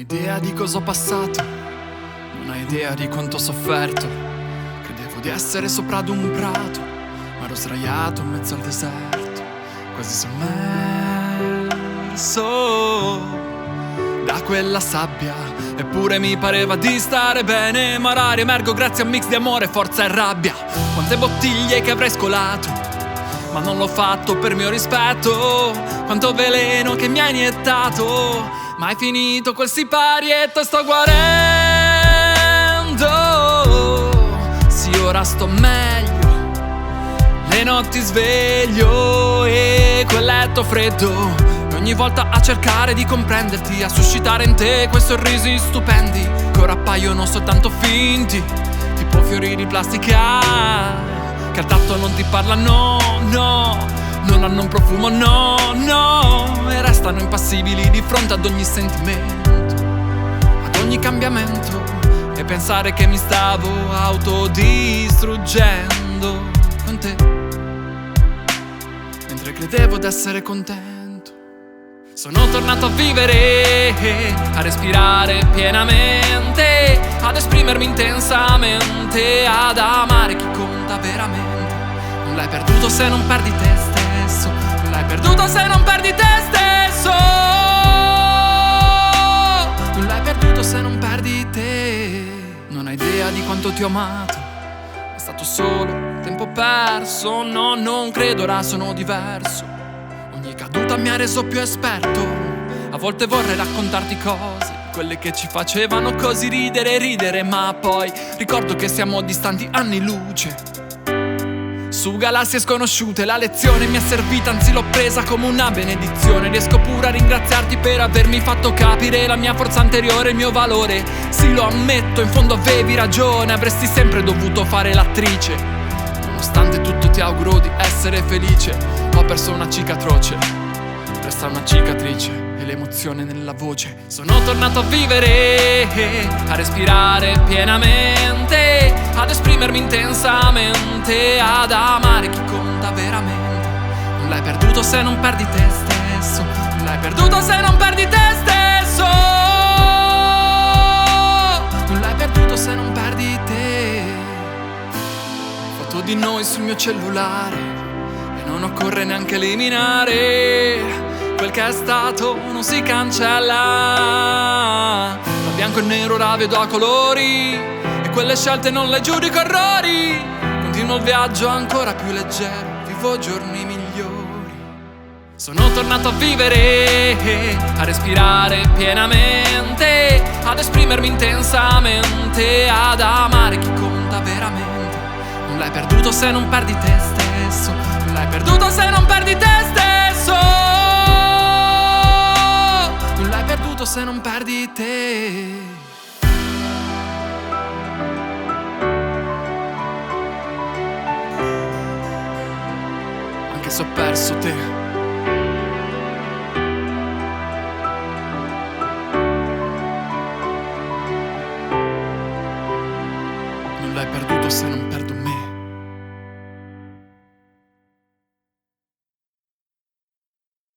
hai idea di cosa ho passato, non hai idea di quanto ho sofferto. Credevo di essere sopra ad un prato, ma ero sdraiato in mezzo al deserto, quasi sommerso da quella sabbia. Eppure mi pareva di stare bene, ma ora riemergo grazie a un mix di amore, forza e rabbia. Quante bottiglie che avrei scolato, ma non l'ho fatto per mio rispetto. Quanto veleno che mi hai iniettato, ma è finito quel siparietto e sto guarendo. Sì, ora sto meglio, le notti sveglio e quel letto freddo, e ogni volta a cercare di comprenderti, a suscitare in te quei sorrisi stupendi che ora appaiono soltanto finti, tipo fiori di plastica che al tatto non ti parlano, no, non hanno un profumo, no, no, e restano impassibili di fronte ad ogni sentimento, ad ogni cambiamento, e pensare che mi stavo autodistruggendo con te, mentre credevo d'essere contento. Sono tornato a vivere, a respirare pienamente, ad esprimermi intensamente, ad amare chi conta veramente. Non l'hai perduto se non perdi te stesso, non l'hai perduto se non perdi te stesso, non l'hai perduto se non perdi te. Non hai idea di quanto ti ho amato, è stato solo tempo perso. No, non credo, ora sono diverso. Ogni caduta mi ha reso più esperto. A volte vorrei raccontarti cose, quelle che ci facevano così ridere, ma poi ricordo che siamo distanti anni luce, su galassie sconosciute. La lezione mi è servita, anzi l'ho presa come una benedizione. Riesco pure a ringraziarti per avermi fatto capire la mia forza anteriore, il mio valore. Sì, lo ammetto, in fondo avevi ragione, avresti sempre dovuto fare l'attrice. Nonostante tutto ti auguro di essere felice. Ho perso una cicatrice, resta una cicatrice e l'emozione nella voce. Sono tornato a vivere, a respirare pienamente, ad esprimermi intensamente, ad amare chi conta veramente. Non l'hai perduto se non perdi te stesso, non l'hai perduto se non perdi te stesso, non l'hai perduto se non perdi te. Foto di noi sul mio cellulare, non occorre neanche eliminare. Quel che è stato non si cancella. Da bianco e nero ora vedo a colori, e quelle scelte non le giudico errori. Continuo il viaggio ancora più leggero, vivo giorni migliori. Sono tornato a vivere, a respirare pienamente, ad esprimermi intensamente, ad amare chi conta veramente. Non l'hai perduto se non perdi te stesso, non l'hai perduto se non perdi te stesso, non l'hai perduto se non perdi te. Anche se ho perso te.